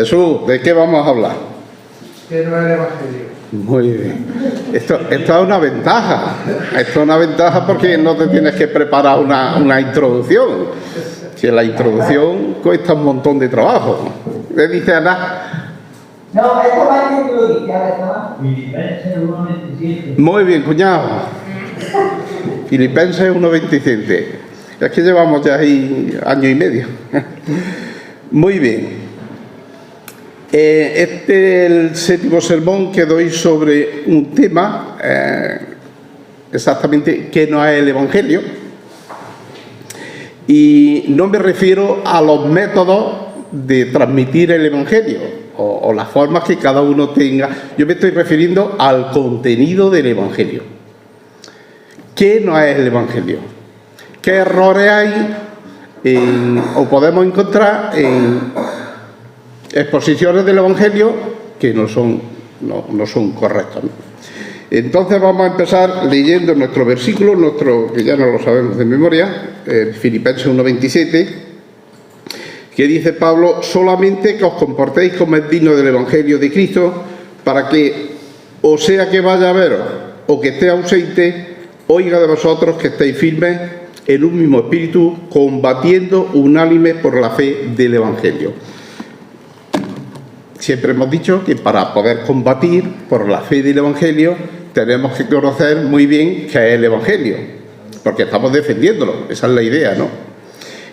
Jesús, ¿de qué vamos a hablar? Que no es el Evangelio. Muy bien. Esto es una ventaja. Esto es una ventaja porque no te tienes que preparar una introducción. Si la introducción cuesta un montón de trabajo. ¿Le dice Ana? No, esto va a incluir, ya está. Filipenses 1:27. Muy bien, cuñado. Filipenses 1:27. Es que llevamos ya ahí año y medio. Muy bien. Este es el séptimo sermón que doy sobre un tema, exactamente, que no es el Evangelio. Y no me refiero a los métodos de transmitir el Evangelio o las formas que cada uno tenga. Yo me estoy refiriendo al contenido del Evangelio. ¿Qué no es el Evangelio? ¿Qué errores hay o podemos encontrar en exposiciones del Evangelio que no son correctas, ¿no? Entonces vamos a empezar leyendo nuestro versículo, que ya no lo sabemos de memoria, Filipenses 1:27, que dice Pablo: solamente que os comportéis como es digno del Evangelio de Cristo, para que, o sea que vaya a veros o que esté ausente, oiga de vosotros que estéis firmes en un mismo espíritu, combatiendo unánimes por la fe del Evangelio. Siempre hemos dicho que para poder combatir por la fe del Evangelio tenemos que conocer muy bien qué es el Evangelio, porque estamos defendiéndolo, esa es la idea, ¿no?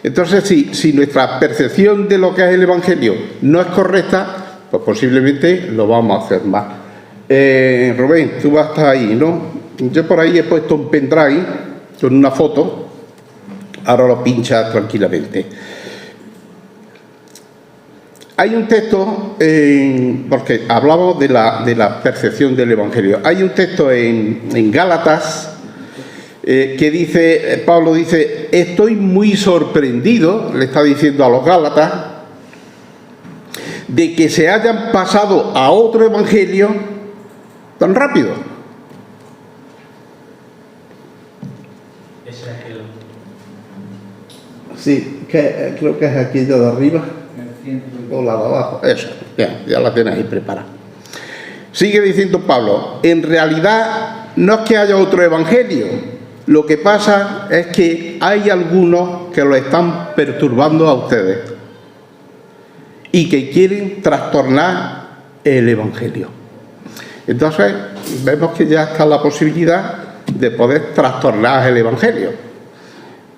Entonces, si nuestra percepción de lo que es el Evangelio no es correcta, pues posiblemente lo vamos a hacer mal. Rubén, tú vas a estar ahí, ¿no? Yo por ahí he puesto un pendrive con una foto, ahora lo pinchas tranquilamente. Hay un texto, porque hablamos de la percepción del Evangelio. Hay un texto en Gálatas que dice, Pablo dice: estoy muy sorprendido, le está diciendo a los Gálatas, de que se hayan pasado a otro Evangelio tan rápido. Ese es aquel. Sí, creo que es aquello de arriba. O la de abajo, eso, ya la tienes ahí preparada. Sigue diciendo Pablo: en realidad no es que haya otro evangelio, lo que pasa es que hay algunos que lo están perturbando a ustedes y que quieren trastornar el evangelio. Entonces vemos que ya está la posibilidad de poder trastornar el evangelio.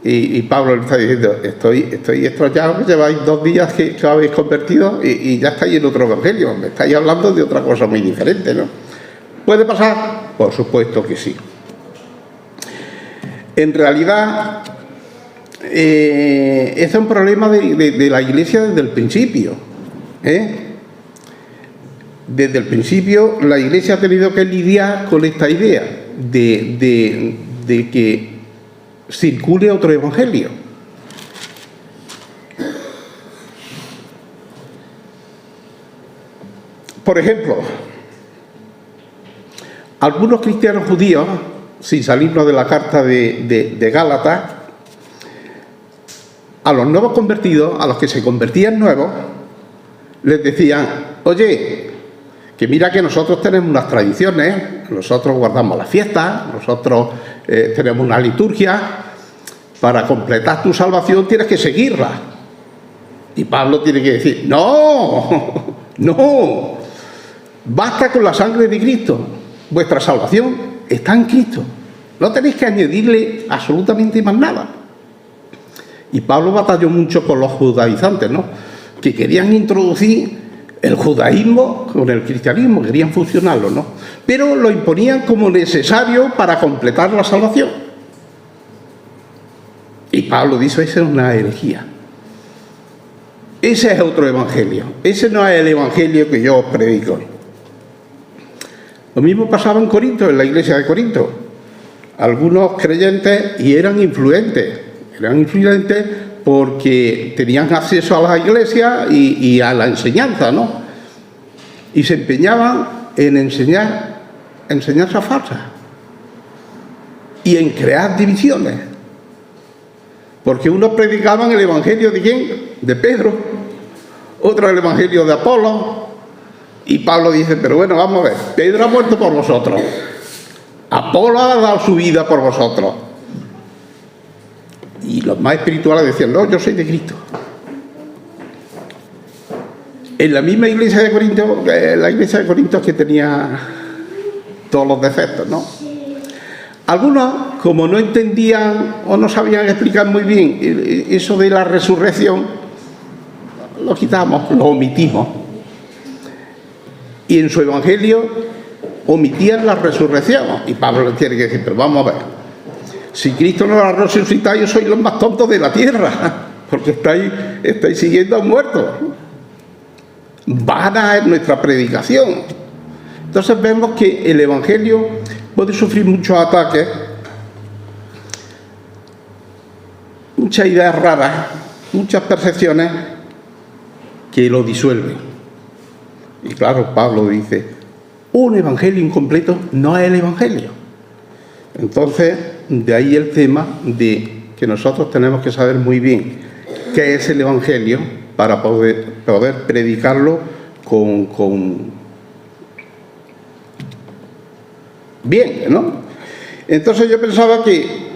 Y Pablo le está diciendo: estoy extrañado, lleváis 2 días que habéis convertido y ya estáis en otro evangelio, me estáis hablando de otra cosa muy diferente, ¿no? ¿Puede pasar? Por supuesto que sí. En realidad, ese es un problema de la Iglesia desde el principio, Desde el principio la Iglesia ha tenido que lidiar con esta idea de que circule otro evangelio. Por ejemplo, algunos cristianos judíos, sin salirnos de la carta de Gálatas, a los nuevos convertidos, a los que se convertían nuevos, les decían: oye, que mira que nosotros tenemos unas tradiciones, nosotros guardamos las fiestas, nosotros tenemos una liturgia, para completar tu salvación tienes que seguirla. Y Pablo tiene que decir: no, basta con la sangre de Cristo, vuestra salvación está en Cristo, no tenéis que añadirle absolutamente más nada. Y Pablo batalló mucho con los judaizantes, ¿no?, que querían introducir el judaísmo con el cristianismo, querían fusionarlo, ¿no?, pero lo imponían como necesario para completar la salvación. Y Pablo dice: esa es una herejía, ese es otro evangelio, ese no es el evangelio que yo os predico. Lo mismo pasaba en Corinto, en la iglesia de Corinto. Algunos creyentes, y eran influentes porque tenían acceso a la iglesia y a la enseñanza, ¿no?, y se empeñaban en enseñar enseñanzas falsas y en crear divisiones, porque unos predicaban el evangelio de ¿quién? De Pedro, otro es el Evangelio de Apolo, y Pablo dice, pero bueno, vamos a ver, Pedro ha muerto por vosotros, Apolo ha dado su vida por vosotros, y los más espirituales decían, no, yo soy de Cristo. En la misma iglesia de Corinto, la iglesia de Corinto es que tenía todos los defectos, ¿no? Algunos, como no entendían o no sabían explicar muy bien eso de la resurrección, lo quitamos, lo omitimos. Y en su evangelio omitían la resurrección. Y Pablo le tiene que decir, pero vamos a ver, si Cristo no la resucita, yo soy los más tontos de la tierra, porque estáis siguiendo a un muerto. Vana es nuestra predicación. Entonces vemos que el evangelio puede sufrir muchos ataques, muchas ideas raras, muchas percepciones que lo disuelven. Y claro, Pablo dice, un evangelio incompleto no es el evangelio. Entonces, de ahí el tema de que nosotros tenemos que saber muy bien qué es el evangelio para poder predicarlo con bien, ¿no? Entonces yo pensaba que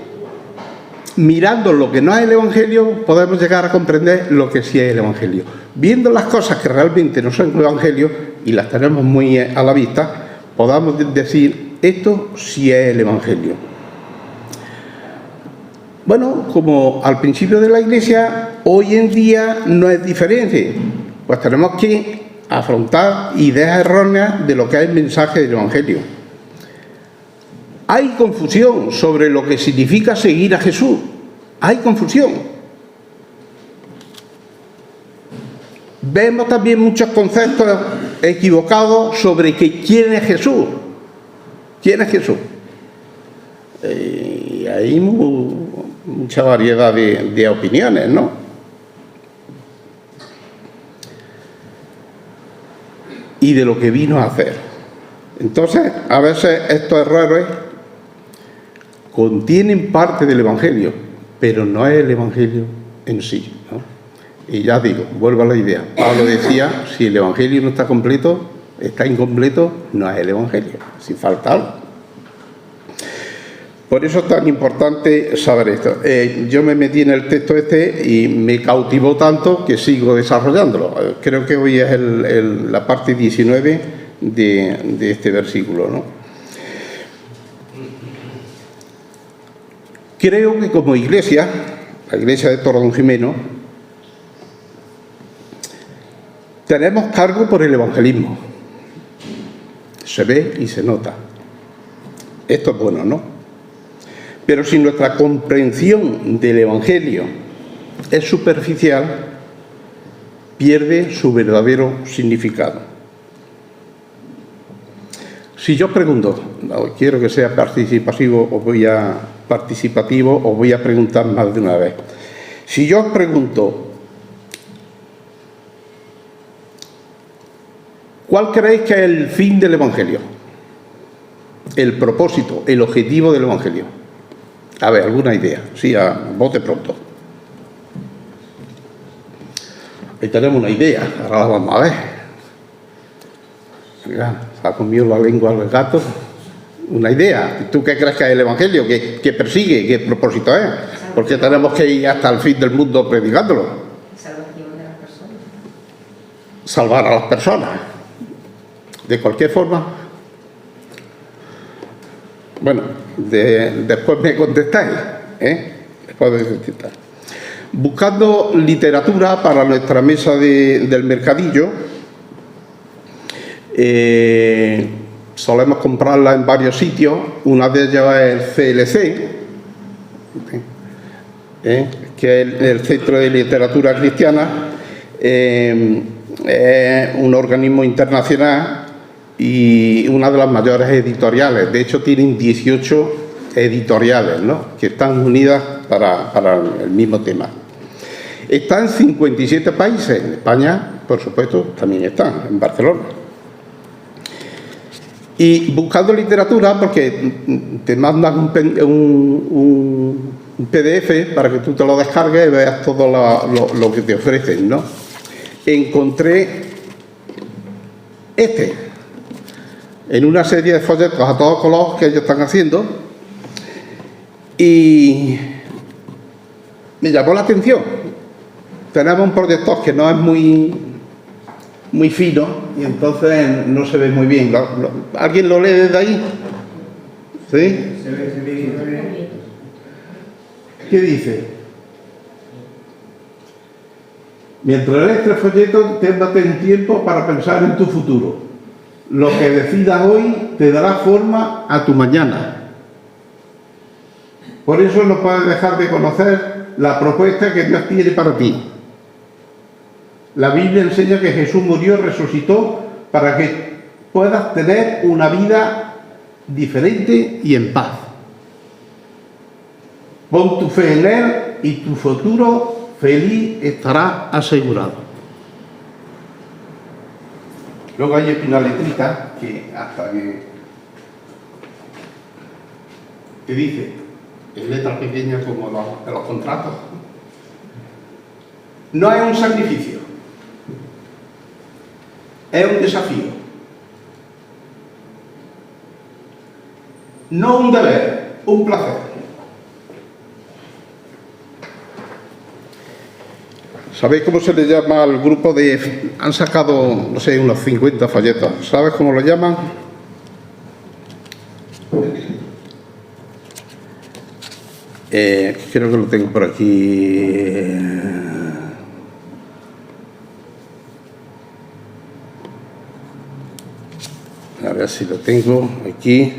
mirando lo que no es el evangelio podemos llegar a comprender lo que sí es el evangelio. Viendo las cosas que realmente no son el evangelio y las tenemos muy a la vista, podamos decir, esto sí es el evangelio. Bueno, como al principio de la iglesia, hoy en día no es diferente. Pues tenemos que afrontar ideas erróneas de lo que es el mensaje del evangelio. Hay confusión sobre lo que significa seguir a Jesús. Hay confusión. Vemos también muchos conceptos equivocados sobre quién es Jesús. ¿Quién es Jesús? Y hay mucha variedad de opiniones, ¿no? Y de lo que vino a hacer. Entonces, a veces estos errores contienen parte del evangelio, pero no es el evangelio en sí, ¿no? Y ya digo, vuelvo a la idea. Pablo decía, si el evangelio no está completo, está incompleto, no es el evangelio, si falta algo. Por eso es tan importante saber esto. Yo me metí en el texto y me cautivó tanto que sigo desarrollándolo. Creo que hoy es la parte 19 de este versículo, ¿no? Creo que como iglesia, la iglesia de Torredonjimeno, tenemos cargo por el evangelismo. Se ve y se nota. Esto es bueno, ¿no? Pero si nuestra comprensión del evangelio es superficial, pierde su verdadero significado. Si yo pregunto, quiero que sea participativo, os voy a preguntar más de una vez. Si yo os pregunto, ¿cuál creéis que es el fin del evangelio? El propósito, el objetivo del evangelio. A ver, ¿alguna idea? Sí, a bote pronto. Ahí tenemos una idea, ahora la vamos a ver. Mira, se ha comido la lengua al gato. Una idea. ¿Tú qué crees que es el evangelio? ¿Qué persigue? ¿Qué propósito es? ¿Por qué tenemos que ir hasta el fin del mundo predicándolo? Salvación de las personas. Salvar a las personas. De cualquier forma. Bueno, después me contestáis, después me contestáis. Buscando literatura para nuestra mesa del mercadillo, solemos comprarla en varios sitios. Una de ellas es el CLC, que es el Centro de Literatura Cristiana. Es un organismo internacional y una de las mayores editoriales. De hecho, tienen 18 editoriales, ¿no?, que están unidas para el mismo tema. Está en 57 países. En España, por supuesto, también están, en Barcelona. Y buscando literatura, porque te mandan un PDF para que tú te lo descargues y veas todo lo que te ofrecen, ¿no? encontré en una serie de folletos a todo color que ellos están haciendo, y me llamó la atención. Tenemos un proyector que no es muy fino y entonces no se ve muy bien. ¿Alguien lo lee desde ahí? ¿Sí? ¿Qué dice? Mientras lees este folleto, date un tiempo para pensar en tu futuro. Lo que decidas hoy te dará forma a tu mañana. Por eso no puedes dejar de conocer la propuesta que Dios tiene para ti. La Biblia enseña que Jesús murió y resucitó para que puedas tener una vida diferente y en paz. Pon tu fe en Él y tu futuro feliz estará asegurado. Luego hay una letrita que hasta que dice, en letras pequeñas como de los contratos, no es un sacrificio, es un desafío, no un deber, un placer. ¿Sabéis cómo se le llama al grupo de... Han sacado, no sé, unos 50 folletos. ¿Sabes cómo lo llaman? Creo que lo tengo por aquí. A ver si lo tengo aquí.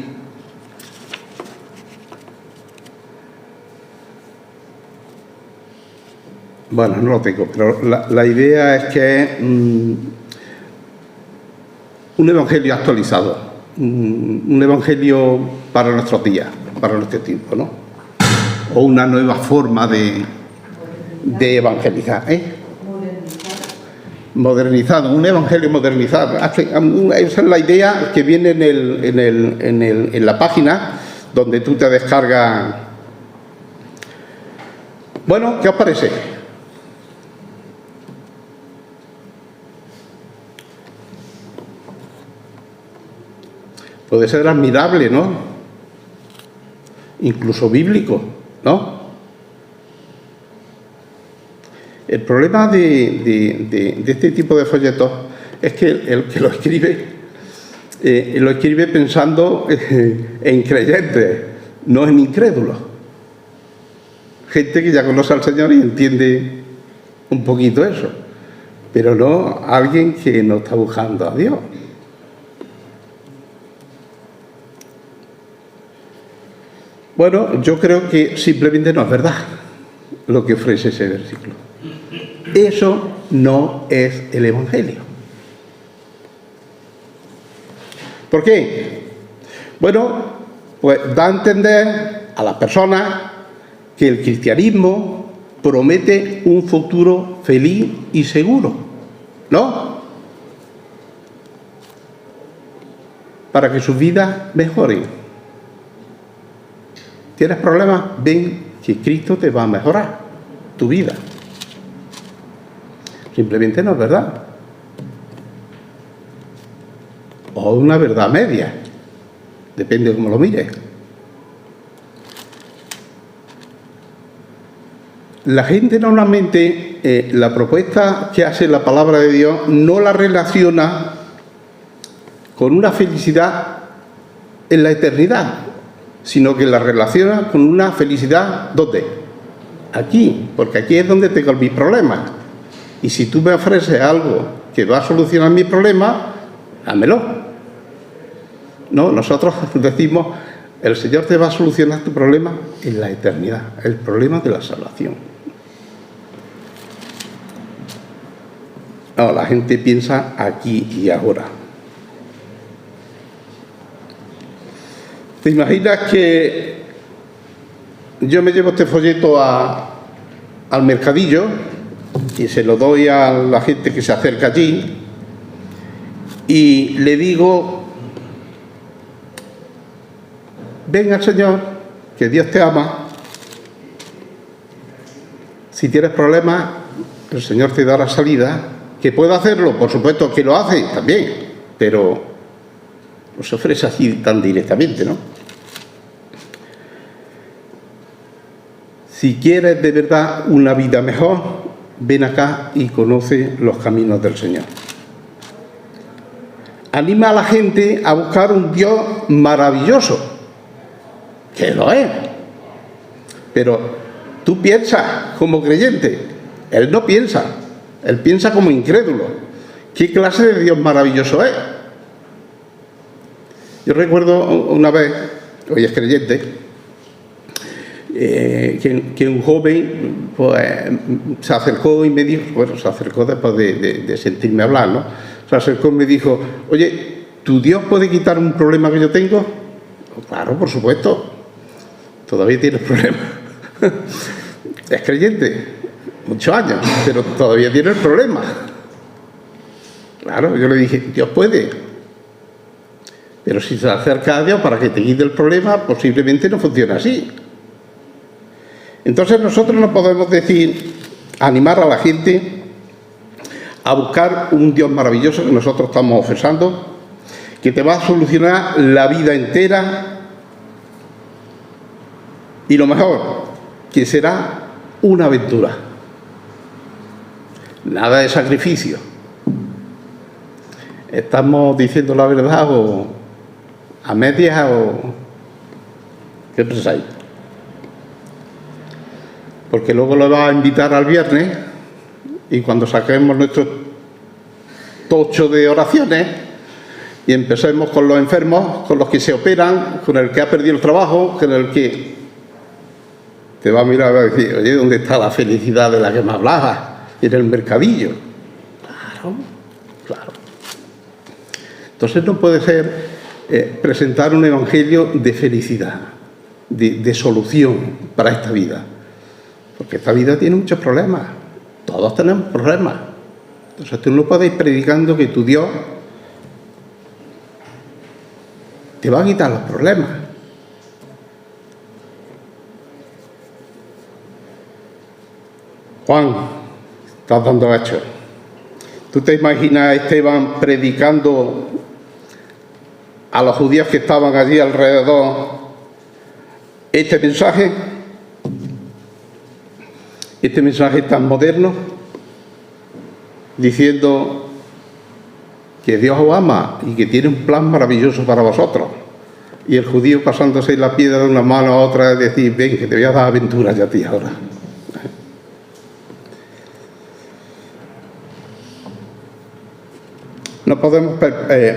Bueno, no lo tengo, pero la idea es que es un evangelio actualizado, un evangelio para nuestros días, para nuestro tiempo, ¿no? O una nueva forma de evangelizar, modernizado, un evangelio modernizado. Esa es la idea que viene en la página donde tú te descargas. Bueno, ¿qué os parece? Puede ser admirable, ¿no? Incluso bíblico, ¿no? El problema de este tipo de folletos es que el que lo escribe pensando en creyentes, no en incrédulos. Gente que ya conoce al Señor y entiende un poquito eso, pero no alguien que no está buscando a Dios. Bueno, yo creo que simplemente no es verdad lo que ofrece ese versículo. Eso no es el Evangelio. ¿Por qué? Bueno, pues da a entender a las personas que el cristianismo promete un futuro feliz y seguro, ¿no? Para que sus vidas mejoren. ¿Tienes problemas? Ven que Cristo te va a mejorar tu vida. Simplemente no es verdad. O una verdad media. Depende de cómo lo mires. La gente normalmente, la propuesta que hace la palabra de Dios, no la relaciona con una felicidad en la eternidad, sino que la relaciona con una felicidad, ¿dónde? Aquí, porque aquí es donde tengo mis problemas. Y si tú me ofreces algo que va a solucionar mi problema, dámelo. No, nosotros decimos, el Señor te va a solucionar tu problema en la eternidad, el problema de la salvación. No, la gente piensa aquí y ahora. ¿Te imaginas que yo me llevo este folleto al mercadillo y se lo doy a la gente que se acerca allí y le digo, venga Señor, que Dios te ama, si tienes problemas, el Señor te dará salida, ¿Que puede hacerlo? Por supuesto que lo hace también, pero no se ofrece así tan directamente, ¿no? Si quieres de verdad una vida mejor, ven acá y conoce los caminos del Señor. Anima a la gente a buscar un Dios maravilloso, que lo es. Pero tú piensas como creyente, Él no piensa, Él piensa como incrédulo. ¿Qué clase de Dios maravilloso es? Yo recuerdo una vez, hoy es creyente, que un joven pues, se acercó y me dijo, bueno, se acercó después de sentirme hablar, ¿no? Se acercó y me dijo, oye, ¿tu Dios puede quitar un problema que yo tengo? Claro, por supuesto, todavía tienes problemas. Es creyente, muchos años, pero todavía tiene el problema. Claro, yo le dije, Dios puede. Pero si se acerca a Dios para que te quite el problema, posiblemente no funciona así. Entonces nosotros no podemos decir, animar a la gente a buscar un Dios maravilloso que nosotros estamos ofreciendo, que te va a solucionar la vida entera y lo mejor, que será una aventura. Nada de sacrificio. ¿Estamos diciendo la verdad o a medias o qué pensáis? Porque luego lo va a invitar al viernes y cuando saquemos nuestro tocho de oraciones y empecemos con los enfermos, con los que se operan, con el que ha perdido el trabajo, con el que te va a mirar y va a decir, oye, ¿dónde está la felicidad de la que me hablabas? En el mercadillo. Claro, claro. Entonces no puede ser presentar un evangelio de felicidad, de solución para esta vida. Porque esta vida tiene muchos problemas. Todos tenemos problemas. Entonces tú no puedes ir predicando que tu Dios te va a quitar los problemas. Juan, estás dando hechos. ¿Tú te imaginas a Esteban predicando a los judíos que estaban allí alrededor este mensaje? Este mensaje tan moderno, diciendo que Dios os ama y que tiene un plan maravilloso para vosotros. Y el judío pasándose la piedra de una mano a otra, es decir, ven, que te voy a dar aventuras ya a ti ahora. No podemos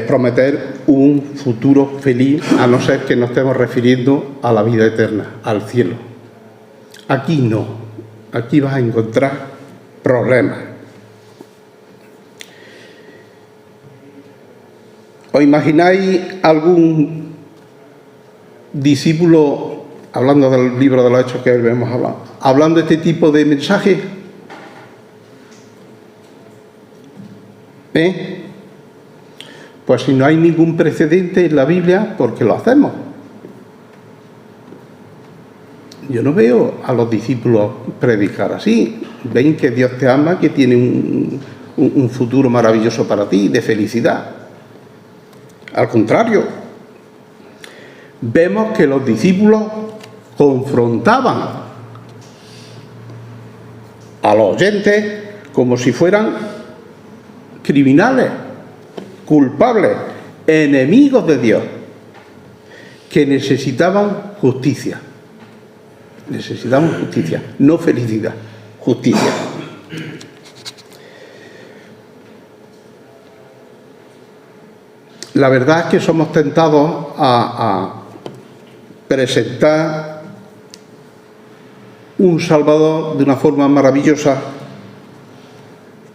prometer un futuro feliz a no ser que nos estemos refiriendo a la vida eterna, al cielo. Aquí no. Aquí vas a encontrar problemas. ¿Os imagináis algún discípulo, hablando del libro de los Hechos que hemos hablado, hablando de este tipo de mensajes? Pues si no hay ningún precedente en la Biblia, ¿por qué lo hacemos? Yo no veo a los discípulos predicar así. Ven que Dios te ama, que tiene un futuro maravilloso para ti, de felicidad. Al contrario, vemos que los discípulos confrontaban a los oyentes como si fueran criminales, culpables, enemigos de Dios, que necesitaban justicia. Necesitamos justicia, no felicidad, justicia. La verdad es que somos tentados a presentar un Salvador de una forma maravillosa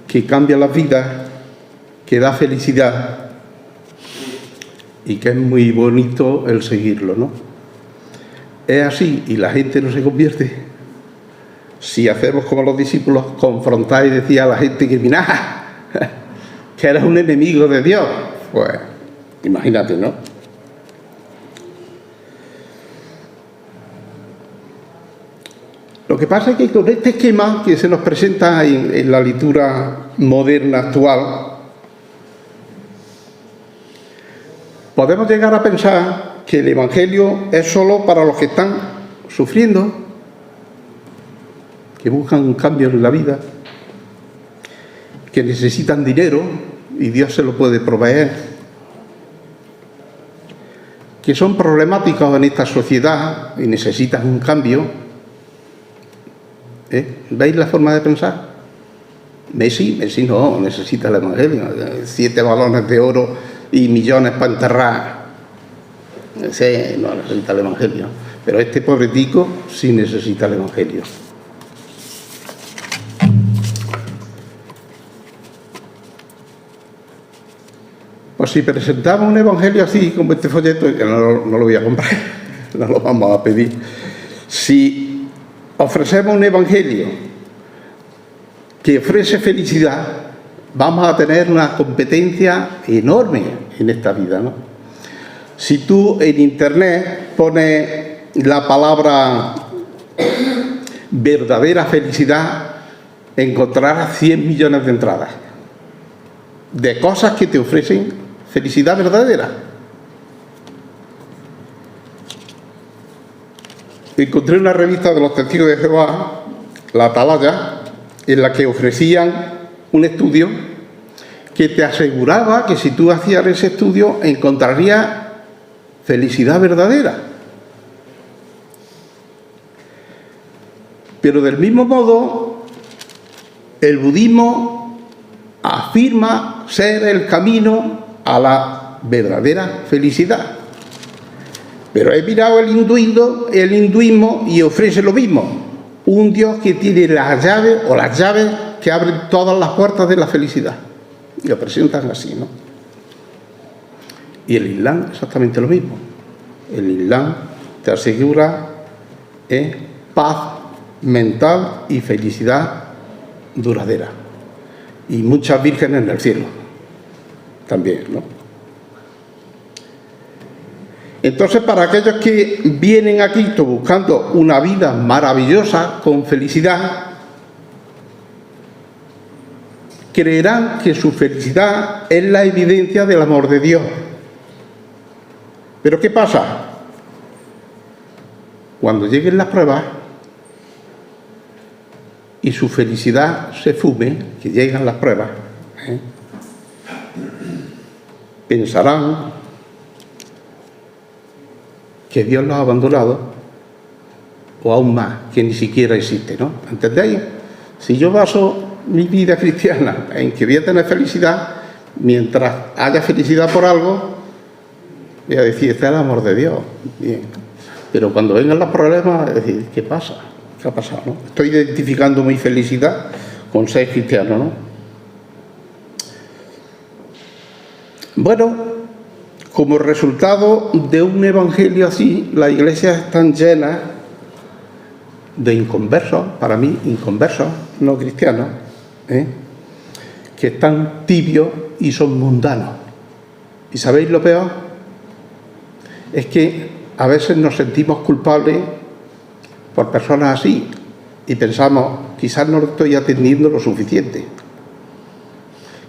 que cambia las vidas, que da felicidad y que es muy bonito el seguirlo, ¿no? Es así y la gente no se convierte. Si hacemos como los discípulos, confrontar y decir a la gente que mira, que eres un enemigo de Dios, pues imagínate, ¿no? Lo que pasa es que con este esquema que se nos presenta en la lectura moderna actual, podemos llegar a pensar que el Evangelio es solo para los que están sufriendo, que buscan un cambio en la vida, que necesitan dinero y Dios se lo puede proveer, que son problemáticos en esta sociedad y necesitan un cambio. ¿Veis la forma de pensar? Messi no necesita el Evangelio. 7 balones de oro y millones para enterrar. Ese no necesita el Evangelio. Pero este pobretico sí necesita el Evangelio. Pues si presentamos un Evangelio así, como este folleto, que no lo voy a comprar, no lo vamos a pedir. Si ofrecemos un Evangelio que ofrece felicidad, vamos a tener una competencia enorme en esta vida, ¿no? Si tú en internet pones la palabra verdadera felicidad, encontrarás 100 millones de entradas de cosas que te ofrecen felicidad verdadera. Encontré una revista de los Testigos de Jehová, la Atalaya, en la que ofrecían un estudio que te aseguraba que si tú hacías ese estudio encontrarías felicidad verdadera. Pero del mismo modo, el budismo afirma ser el camino a la verdadera felicidad. Pero he mirado el hinduismo y ofrece lo mismo. Un Dios que tiene las llaves o las llaves que abren todas las puertas de la felicidad. Y lo presentan así, ¿no? Y el Islam exactamente lo mismo. El Islam te asegura paz mental y felicidad duradera. Y muchas vírgenes en el cielo. También, ¿no? Entonces, para aquellos que vienen a Cristo buscando una vida maravillosa, con felicidad, creerán que su felicidad es la evidencia del amor de Dios. ¿Pero qué pasa? Cuando lleguen las pruebas y su felicidad se fume, que llegan las pruebas, pensarán que Dios los ha abandonado, o aún más, que ni siquiera existe, ¿no? ¿Entendéis? Si yo baso mi vida cristiana en que voy a tener felicidad, mientras haya felicidad por algo, voy a decir, este es el amor de Dios. Bien. Pero cuando vengan los problemas, es decir, ¿qué pasa? ¿Qué ha pasado, no? Estoy identificando mi felicidad con ser cristiano, ¿no? Bueno, como resultado de un evangelio así, las iglesias están llenas de inconversos, para mí, inconversos, no cristianos, que están tibios y son mundanos. ¿Y sabéis lo peor? Es que a veces nos sentimos culpables por personas así y pensamos, quizás no lo estoy atendiendo lo suficiente,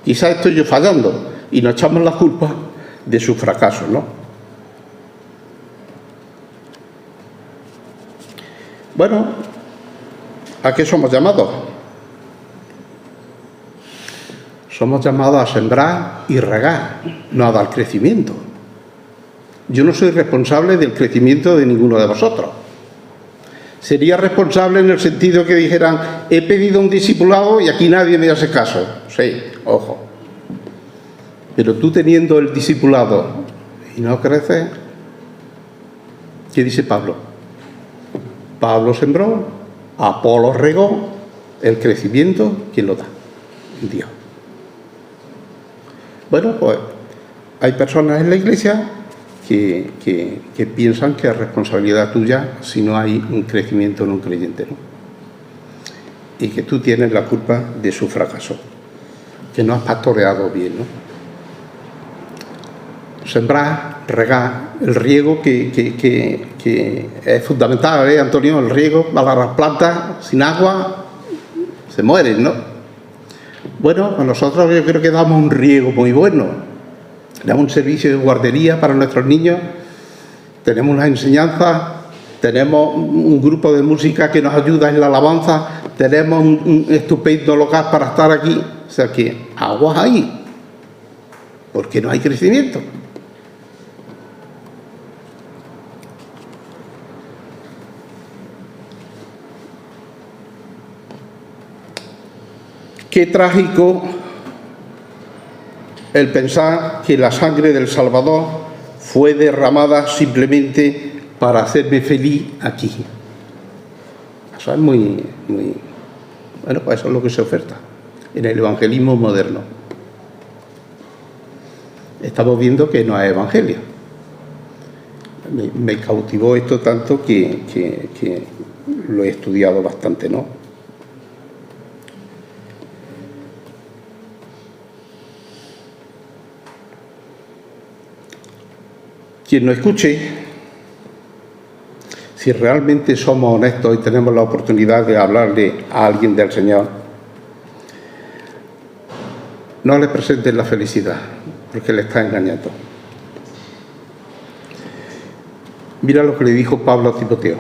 quizás estoy yo fallando, y nos echamos la culpa de su fracaso, ¿no? Bueno, ¿a qué somos llamados? Somos llamados a sembrar y regar, no a dar crecimiento. Yo no soy responsable del crecimiento de ninguno de vosotros. Sería responsable en el sentido que dijeran, he pedido un discipulado y aquí nadie me hace caso. Sí, ojo. Pero tú teniendo el discipulado y no creces, ¿qué dice Pablo? Pablo sembró, Apolo regó, el crecimiento, ¿quién lo da? Dios. Bueno, pues hay personas en la iglesia que piensan que es responsabilidad tuya si no hay un crecimiento en un creyente, ¿no? Y que tú tienes la culpa de su fracaso, que no has pastoreado bien, ¿no? Sembrar, regar, el riego que es fundamental, ¿eh, Antonio? El riego para las plantas, sin agua se mueren, ¿no? Bueno, pues nosotros yo creo que damos un riego muy bueno, damos un servicio de guardería para nuestros niños, tenemos unas enseñanzas, tenemos un grupo de música que nos ayuda en la alabanza, tenemos un estupendo local para estar aquí, o sea que aguas hay, porque no hay crecimiento. Qué trágico el pensar que la sangre del Salvador fue derramada simplemente para hacerme feliz aquí. Eso es muy... Bueno, pues eso es lo que se oferta en el evangelismo moderno. Estamos viendo que no es evangelio. Me cautivó esto tanto que lo he estudiado bastante, ¿no? Quien nos escuche, si realmente somos honestos y tenemos la oportunidad de hablarle a alguien del Señor, no le presenten la felicidad, porque le está engañando. Mira lo que le dijo Pablo a Timoteo.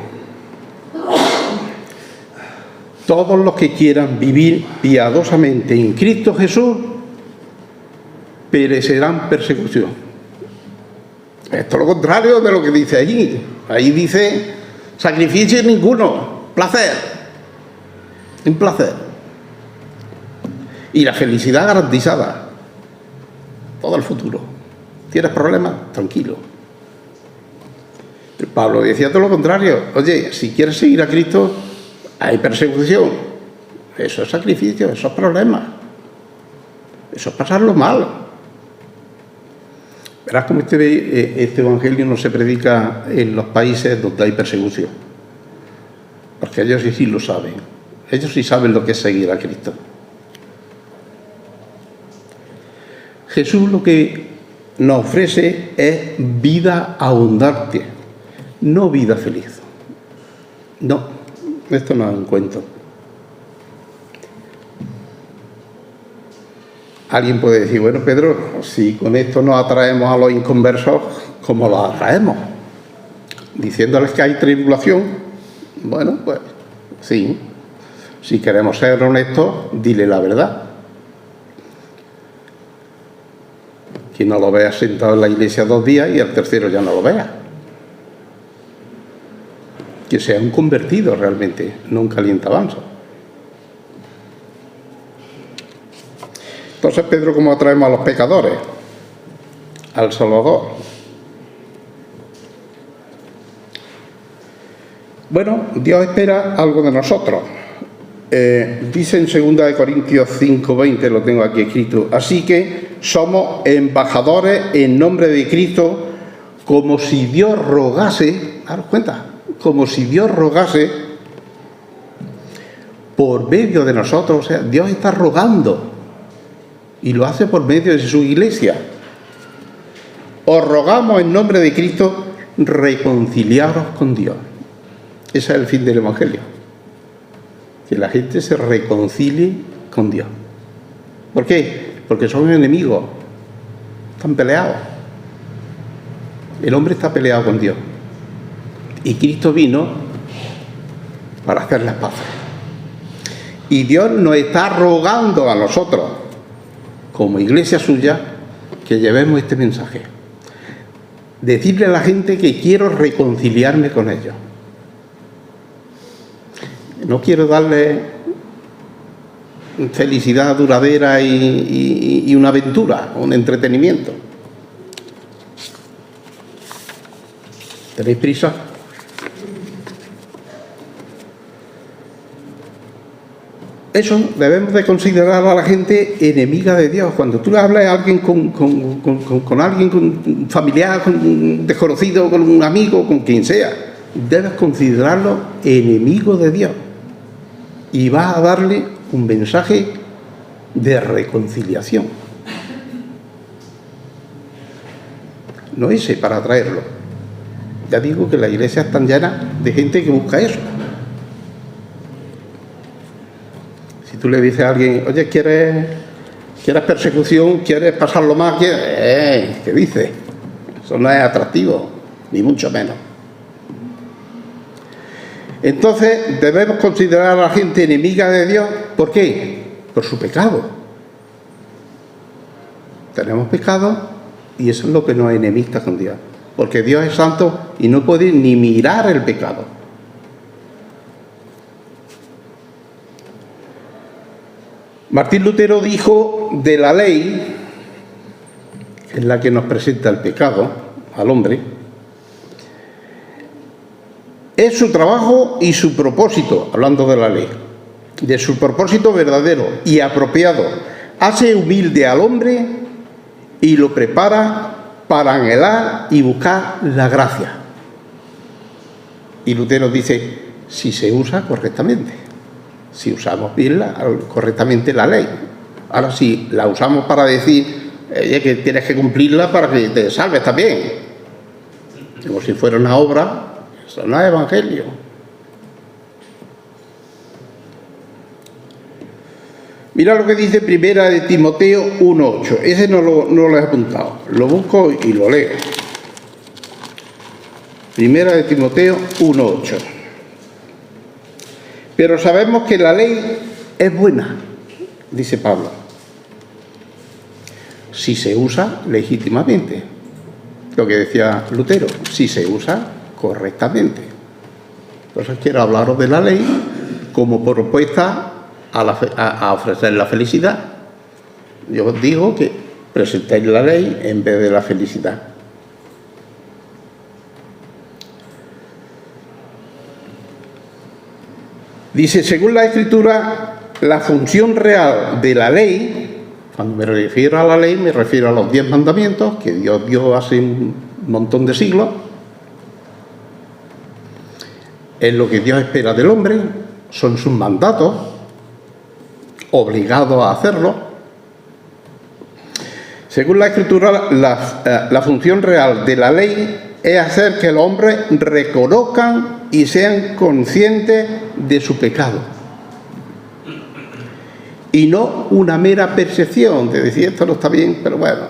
Todos los que quieran vivir piadosamente en Cristo Jesús perecerán persecución. Esto es lo contrario de lo que dice allí. Ahí dice sacrificio ninguno, placer, un placer. Y la felicidad garantizada, todo el futuro. ¿Tienes problemas? Tranquilo. Pero Pablo decía todo lo contrario. Oye, si quieres seguir a Cristo, hay persecución. Eso es sacrificio, eso es problemas. Eso es pasarlo mal. Verás cómo este evangelio no se predica en los países donde hay persecución. Porque ellos sí lo saben. Ellos sí saben lo que es seguir a Cristo. Jesús lo que nos ofrece es vida abundante, no vida feliz. No, esto no es un cuento. Alguien puede decir, bueno, Pedro, si con esto no atraemos a los inconversos, ¿cómo los atraemos? Diciéndoles que hay tribulación. Bueno, pues sí. Si queremos ser honestos, dile la verdad. Que no lo veas sentado en la iglesia 2 días y al tercero ya no lo veas. Que sea un convertido realmente, no un calientabanzo. Entonces, Pedro, ¿cómo atraemos a los pecadores? Al Salvador. Bueno, Dios espera algo de nosotros. Dice en 2 Corintios 5:20, lo tengo aquí escrito, así que somos embajadores en nombre de Cristo, como si Dios rogase, daros cuenta, como si Dios rogase por medio de nosotros. O sea, Dios está rogando y lo hace por medio de su iglesia. Os rogamos en nombre de Cristo reconciliaros con Dios. Ese es el fin del Evangelio. Que la gente se reconcilie con Dios. ¿Por qué? Porque son enemigos. Están peleados. El hombre está peleado con Dios. Y Cristo vino para hacer las paces. Y Dios nos está rogando a nosotros, como iglesia suya, que llevemos este mensaje. Decirle a la gente que quiero reconciliarme con ellos. No quiero darle felicidad duradera y una aventura, un entretenimiento. ¿Tenéis prisa? Eso, debemos de considerar a la gente enemiga de Dios. Cuando tú le hablas a alguien con alguien, con un familiar, con un desconocido, con un amigo, con quien sea, debes considerarlo enemigo de Dios. Y vas a darle un mensaje de reconciliación. no ese, para traerlo. Ya digo que las iglesias están llenas de gente que busca eso. Si tú le dices a alguien, oye, ¿quieres persecución? ¿Quieres pasarlo más? ¿Qué dices? Eso no es atractivo, ni mucho menos. Entonces, debemos considerar a la gente enemiga de Dios. ¿Por qué? Por su pecado. Tenemos pecado y eso es lo que nos enemista con Dios. Porque Dios es santo y no puede ni mirar el pecado. Martín Lutero dijo de la ley, que es la que nos presenta el pecado al hombre, es su trabajo y su propósito, hablando de la ley, de su propósito verdadero y apropiado. Hace humilde al hombre y lo prepara para anhelar y buscar la gracia. Y Lutero dice, si se usa correctamente, si usamos bien correctamente la ley. Ahora, si la usamos para decir que tienes que cumplirla para que te salves también, como si fuera una obra, eso no es evangelio. Mira lo que dice Primera de Timoteo 1:8. Ese no lo he apuntado. Lo busco y lo leo. Primera de Timoteo 1:8. Pero sabemos que la ley es buena, dice Pablo, si se usa legítimamente. Lo que decía Lutero, si se usa correctamente. Entonces quiero hablaros de la ley como propuesta a ofrecer la felicidad. Yo os digo que presentéis la ley en vez de la felicidad. Dice, según la Escritura, la función real de la ley, cuando me refiero a la ley, me refiero a los 10 mandamientos que Dios dio hace un montón de siglos. Es lo que Dios espera del hombre, son sus mandatos, obligados a hacerlo. Según la Escritura, la función real de la ley es hacer que los hombres reconozcan y sean conscientes de su pecado. Y no una mera percepción de decir esto no está bien, pero bueno,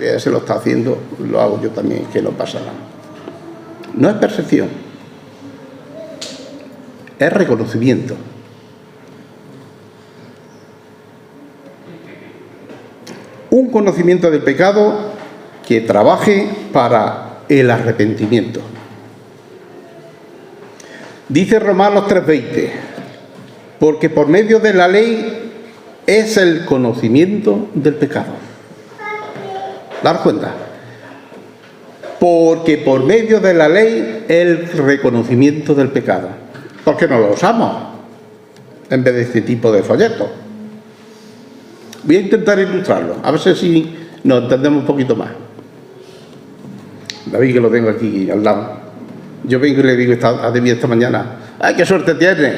ya se lo está haciendo, lo hago yo también, que no pasa nada. No es percepción, es reconocimiento. Un conocimiento del pecado que trabaje para el arrepentimiento. Dice Romanos 3:20, porque por medio de la ley es el conocimiento del pecado. ¿Dar cuenta? Porque por medio de la ley el reconocimiento del pecado. ¿Por qué no lo usamos en vez de este tipo de folletos? Voy a intentar ilustrarlo, a ver si nos entendemos un poquito más. David, que lo tengo aquí al lado. Yo vengo y le digo a David esta mañana, ¡ay, qué suerte tienes!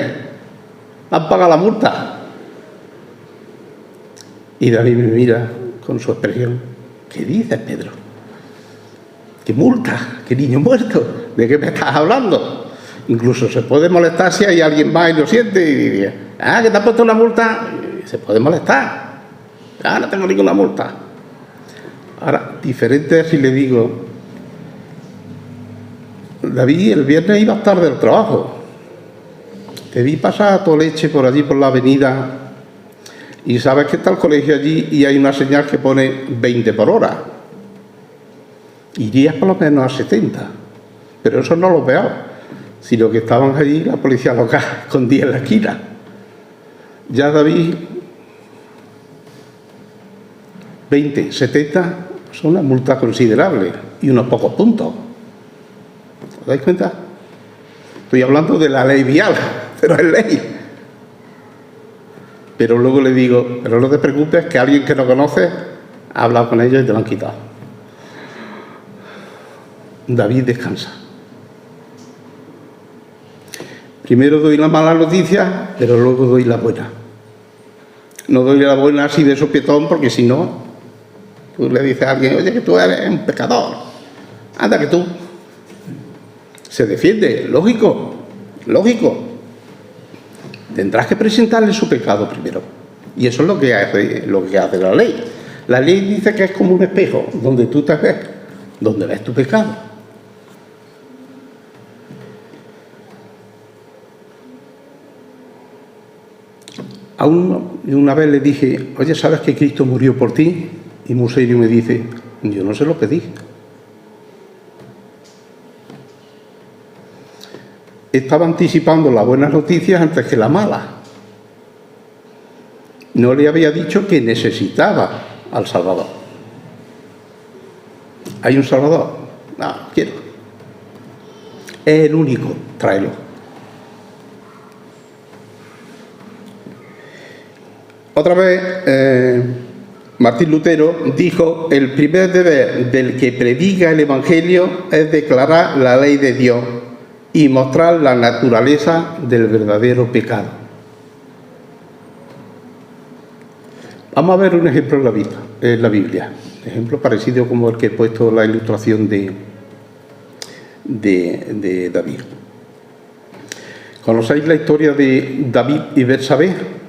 ¿Me han pagado la multa? Y David me mira con su expresión, ¿qué dices, Pedro? ¿Qué multa? ¿Qué niño muerto? ¿De qué me estás hablando? Incluso se puede molestar si hay alguien más y lo siente y dice, ¿que te has puesto una multa? Y se puede molestar. No tengo ninguna multa. Ahora, diferente si le digo, David, el viernes ibas tarde al trabajo. Te vi pasar a tu leche por allí, por la avenida, y sabes que está el colegio allí y hay una señal que pone 20 por hora. Irías por lo menos a 70. Pero eso no lo veo, sino que estaban allí la policía local escondida en la esquina. Ya David, 20, 70 son una multa considerable y unos pocos puntos. ¿Os dais cuenta? Estoy hablando de la ley vial, pero es ley. Pero luego le digo, pero no te preocupes, que alguien que no conoces ha hablado con ellos y te lo han quitado. David descansa. Primero doy la mala noticia, pero luego doy la buena. No doy la buena así de sopetón, porque si no, tú le dices a alguien, oye, que tú eres un pecador. Anda que tú. Se defiende, lógico, lógico. Tendrás que presentarle su pecado primero. Y eso es lo que hace la ley. La ley dice que es como un espejo donde tú te ves, donde ves tu pecado. A una vez le dije, oye, ¿sabes que Cristo murió por ti? Y muy serio me dice, yo no se lo pedí. Estaba anticipando las buenas noticias antes que la mala. No le había dicho que necesitaba al Salvador. ¿Hay un Salvador? No, quiero. Es el único, tráelo. Otra vez, Martín Lutero dijo, el primer deber del que predica el Evangelio es declarar la ley de Dios y mostrar la naturaleza del verdadero pecado. Vamos a ver un ejemplo en la Biblia. Ejemplo parecido como el que he puesto la ilustración de David. ¿Conocéis la historia de David y Betsabé?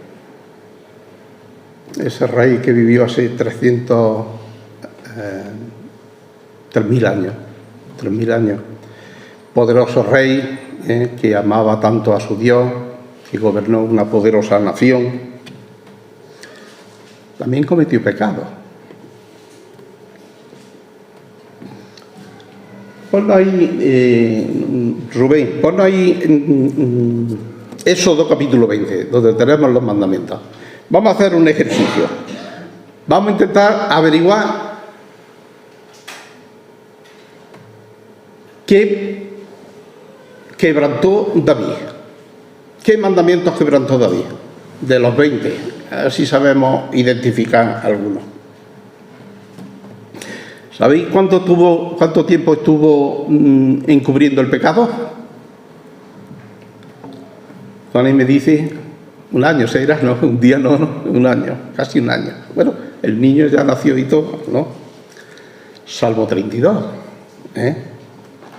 Ese rey que vivió hace 3.000 años. Poderoso rey que amaba tanto a su Dios, que gobernó una poderosa nación. También cometió pecado. Ponlo ahí, Rubén, ponlo ahí Éxodo capítulo 20, donde tenemos los mandamientos. Vamos a hacer un ejercicio. Vamos a intentar averiguar qué quebrantó David. ¿Qué mandamientos quebrantó David? De los 20. A ver si sabemos identificar algunos. ¿Sabéis cuánto tiempo estuvo encubriendo el pecado? Juan me dice, un año será, no, un día no, un año, casi un año. Bueno, el niño ya nació y todo, ¿no? Salmo 32,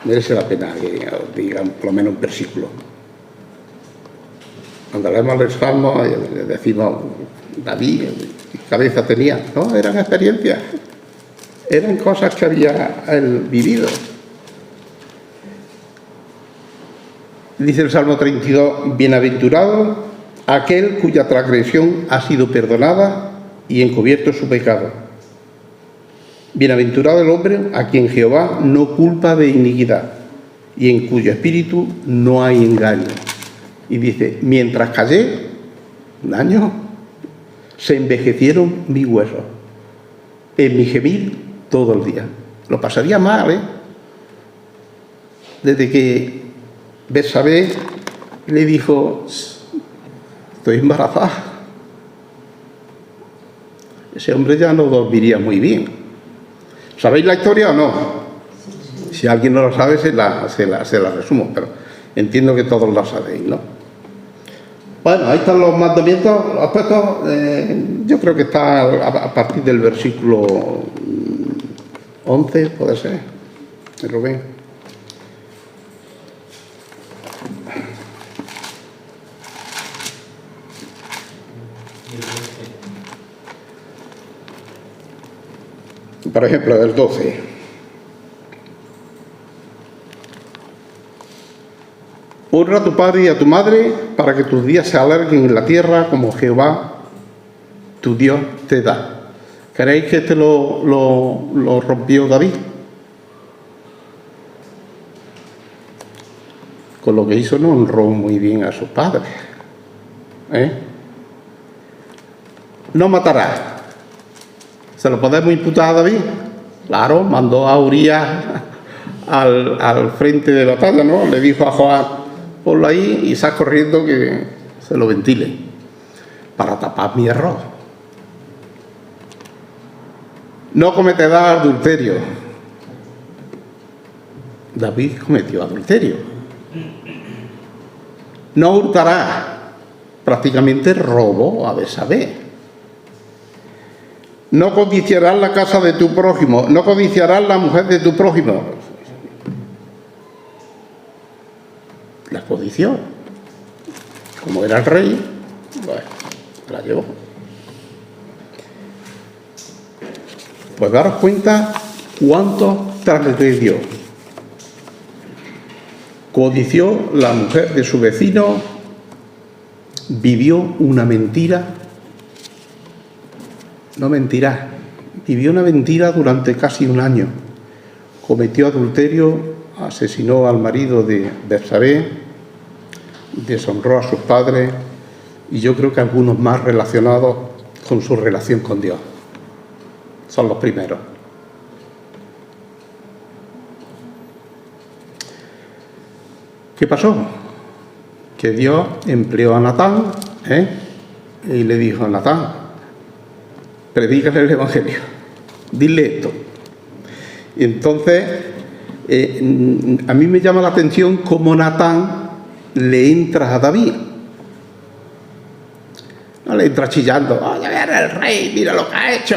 merece la pena que os digan por lo menos un versículo. Cuando leemos el Salmo, le decimos, David, ¿qué cabeza tenía? No, eran experiencias, eran cosas que había él vivido. Dice el Salmo 32, bienaventurado aquel cuya transgresión ha sido perdonada y encubierto su pecado. Bienaventurado el hombre a quien Jehová no culpa de iniquidad y en cuyo espíritu no hay engaño. Y dice, mientras callé, un año, se envejecieron mis huesos, en mi gemir todo el día. Lo pasaría mal, Desde que Betsabé le dijo, estoy embarazada. Ese hombre ya no dormiría muy bien. ¿Sabéis la historia o no? Si alguien no lo sabe, se la resumo, pero entiendo que todos la sabéis, ¿no? Bueno, ahí están los mandamientos, los aspectos, yo creo que está a partir del versículo 11, puede ser, Rubén. Por ejemplo, del 12. Honra a tu padre y a tu madre para que tus días se alarguen en la tierra como Jehová, tu Dios, te da. ¿Creéis que este lo rompió David? Con lo que hizo no honró muy bien a sus padres. No matarás. ¿Se lo podemos imputar a David? Claro, mandó a Urías al frente de batalla, ¿no? Le dijo a Joab, ponlo ahí y sal corriendo que se lo ventile, para tapar mi error. No cometerás adulterio. David cometió adulterio. No hurtarás. Prácticamente robó a Betsabé. No codiciarás la casa de tu prójimo, no codiciarás la mujer de tu prójimo. La codició. Como era el rey, bueno, la llevó. Pues daros cuenta cuánto transgredió. Codició la mujer de su vecino, vivió una mentira. No mentirás, vivió una mentira durante casi un año. Cometió adulterio, asesinó al marido de Betsabé, deshonró a sus padres y yo creo que algunos más relacionados con su relación con Dios. Son los primeros. ¿Qué pasó? Que Dios empleó a Natán, y le dijo a Natán: predícale el Evangelio, dile esto. Y entonces, a mí me llama la atención cómo Natán le entra a David. No le entra chillando: ¡oye, viene el rey, mira lo que ha hecho!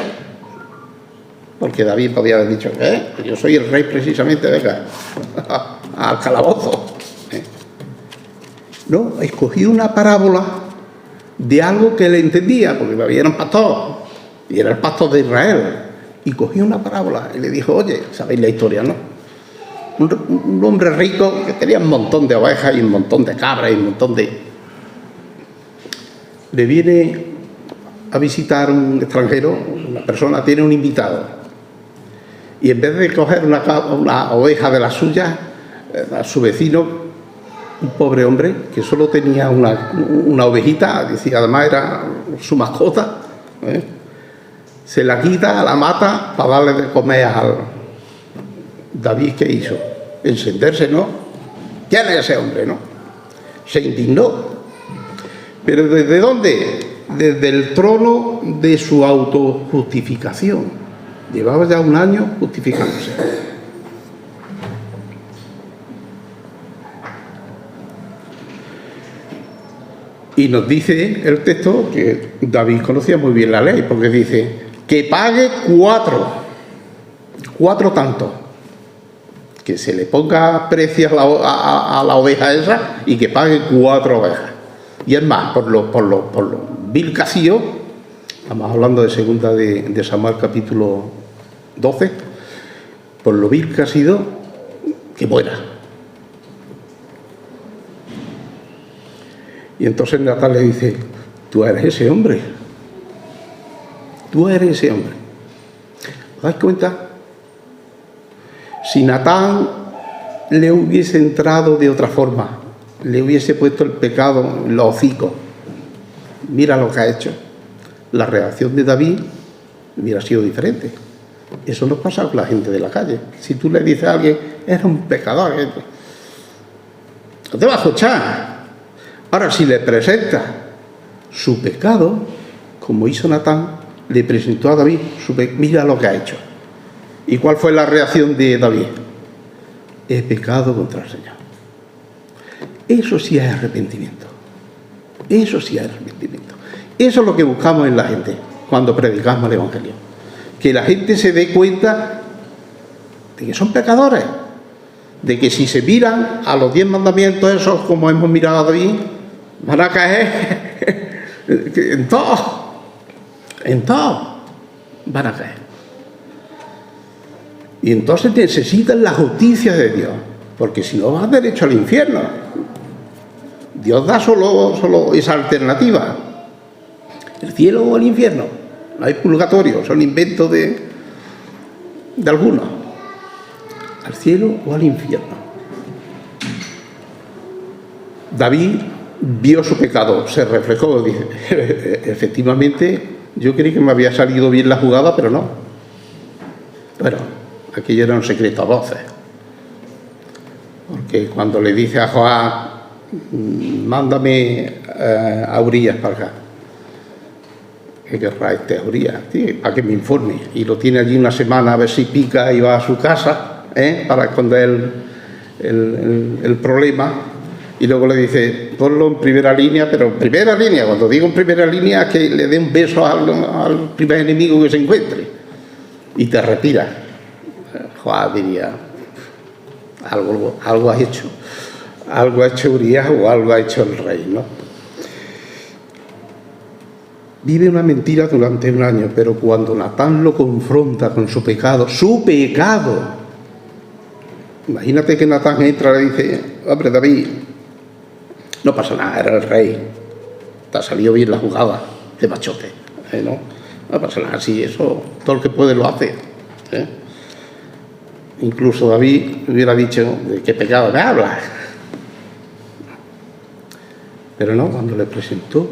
Porque David podía haber dicho: yo soy el rey precisamente, venga, al calabozo. No, escogió una parábola de algo que le entendía, porque David era un pastor, y era el pastor de Israel, y cogió una parábola y le dijo: oye, sabéis la historia, ¿no? Un hombre rico que tenía un montón de ovejas y un montón de cabras y un montón de... Le viene a visitar un extranjero, una persona tiene un invitado, y en vez de coger una oveja de las suyas, a su vecino, un pobre hombre que solo tenía una ovejita, decía, además era su mascota, se la quita, la mata para darle de comer al... David, ¿qué hizo? Encenderse, ¿no? ¿Quién es ese hombre, no? Se indignó. ¿Pero desde dónde? Desde el trono de su autojustificación. Llevaba ya un año justificándose. Y nos dice el texto que David conocía muy bien la ley, porque dice que pague 4 tantos, que se le ponga precio a la oveja esa y que pague 4 ovejas. Y es más, por lo vil que ha sido, estamos hablando de segunda de Samuel capítulo 12, por lo vil que ha sido, que muera. Y entonces Natán le dice: tú eres ese hombre. Tú eres ese hombre. ¿Os dais cuenta? Si Natán le hubiese entrado de otra forma, le hubiese puesto el pecado en los hocicos, mira lo que ha hecho, la reacción de David hubiera sido diferente. Eso nos pasa con la gente de la calle. Si tú le dices a alguien: eres un pecador, no te va a escuchar. Ahora, si le presenta su pecado, como hizo Natán, le presentó a David mira lo que ha hecho. ¿Y cuál fue la reacción de David? He pecado contra el Señor. Eso sí es arrepentimiento. Eso sí es arrepentimiento. Eso es lo que buscamos en la gente cuando predicamos el Evangelio. Que la gente se dé cuenta de que son pecadores. De que si se miran a los 10 mandamientos esos, como hemos mirado a David, van a caer en todo van a caer. Y entonces necesitan la justicia de Dios, porque si no vas derecho al infierno. Dios da solo esa alternativa: el cielo o el infierno. No hay purgatorio, son inventos de algunos. Al cielo o al infierno. David vio su pecado, se reflejó, dice: efectivamente, yo creí que me había salido bien la jugada, pero no. Bueno, aquello era un secreto a voces. Porque cuando le dice a Joab: mándame a Urías para acá. ¿Qué querrá este Urías? Sí, para que me informe. Y lo tiene allí una semana a ver si pica y va a su casa, para esconder el problema. Y luego le dice: ponlo en primera línea, pero en primera línea, cuando digo en primera línea, es que le dé un beso al primer enemigo que se encuentre. Y te retira. Joab diría: algo has hecho. algo ha hecho Urías o algo ha hecho el rey, ¿no? Vive una mentira durante un año, pero cuando Natán lo confronta con su pecado, imagínate que Natán entra y le dice: hombre, David, no pasa nada, era el rey, te ha salido bien la jugada de machote, ¿no? No pasa nada, sí, eso todo el que puede lo hace, ¿eh? Incluso David hubiera dicho: ¿de qué pecado me hablas? Pero no, cuando le presentó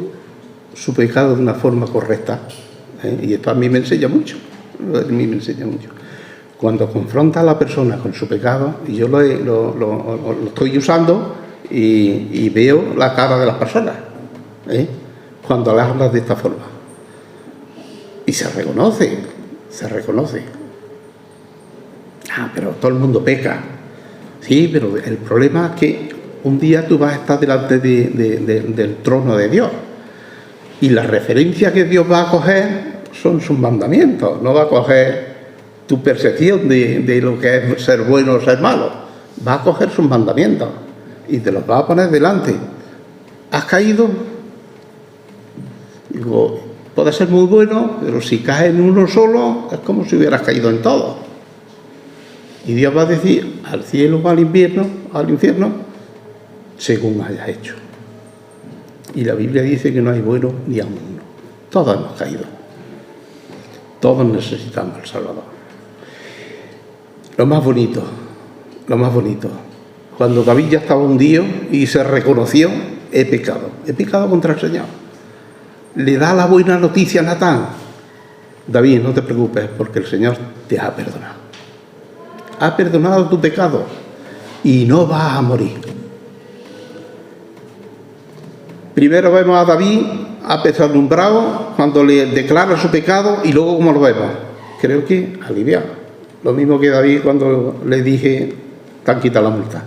su pecado de una forma correcta, y esto a mí me enseña mucho, cuando confronta a la persona con su pecado, y yo lo estoy usando y veo la cara de las personas, cuando le hablas de esta forma, y se reconoce. Pero todo el mundo peca. Sí, pero el problema es que un día tú vas a estar delante del trono de Dios, y la referencia que Dios va a coger son sus mandamientos. No va a coger tu percepción de lo que es ser bueno o ser malo. Va a coger sus mandamientos y te los va a poner delante. ¿Has caído? Digo, puede ser muy bueno, pero si caes en uno solo es como si hubieras caído en todo. Y Dios va a decir al cielo o al infierno, según hayas hecho. Y la Biblia dice que no hay bueno ni a uno. Todos hemos caído. Todos necesitamos al Salvador. Lo más bonito, cuando David ya estaba hundido y se reconoció: he pecado contra el Señor. Le da la buena noticia a Natán: David, no te preocupes, porque el Señor te ha perdonado. Ha perdonado tu pecado y no vas a morir. Primero vemos a David apesadumbrado cuando le declara su pecado, y luego ¿cómo lo vemos? Creo que aliviado. Lo mismo que David cuando le dije: te han quitado la multa.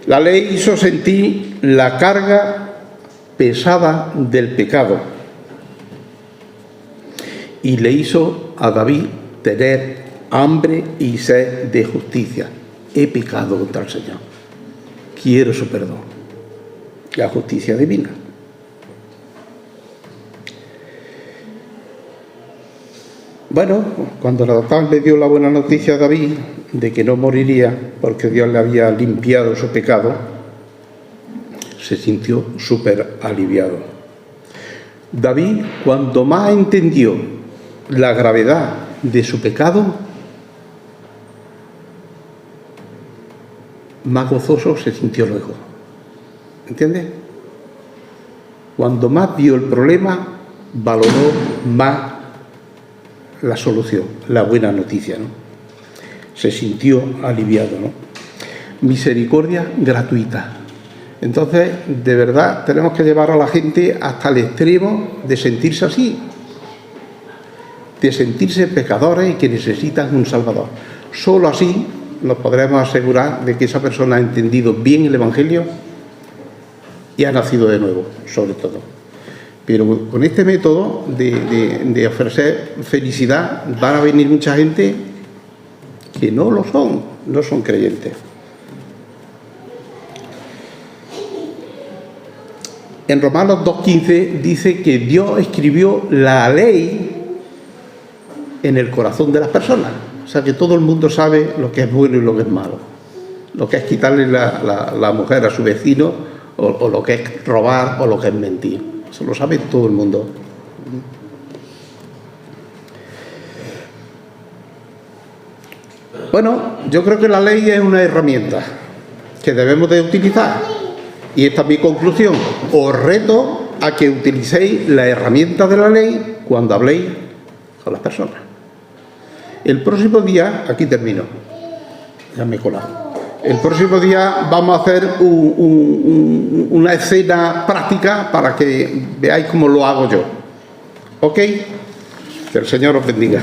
La ley hizo sentir la carga pesada del pecado y le hizo a David tener hambre y sed de justicia. He pecado contra el Señor, quiero su perdón. La justicia divina. Bueno, cuando Natán le dio la buena noticia a David de que no moriría porque Dios le había limpiado su pecado, se sintió súper aliviado. David, cuando más entendió la gravedad de su pecado, más gozoso se sintió luego. ¿Entiendes? Cuando más vio el problema, valoró más la solución, la buena noticia, ¿no? Se sintió aliviado, ¿no? Misericordia gratuita. Entonces, de verdad, tenemos que llevar a la gente hasta el extremo de sentirse así, de sentirse pecadores y que necesitan un Salvador. Solo así nos podremos asegurar de que esa persona ha entendido bien el Evangelio y ha nacido de nuevo, sobre todo. Pero con este método de ofrecer felicidad van a venir mucha gente que no lo son, no son creyentes. En Romanos 2:15 dice que Dios escribió la ley en el corazón de las personas. O sea que todo el mundo sabe lo que es bueno y lo que es malo. Lo que es quitarle la mujer a su vecino, o lo que es robar, o lo que es mentir. Eso lo sabe todo el mundo. Bueno, yo creo que la ley es una herramienta que debemos de utilizar. Y esta es mi conclusión. Os reto a que utilicéis la herramienta de la ley cuando habléis con las personas. El próximo día, aquí termino, ya me he colado. El próximo día vamos a hacer una escena práctica para que veáis cómo lo hago yo. ¿Ok? Que el Señor os bendiga.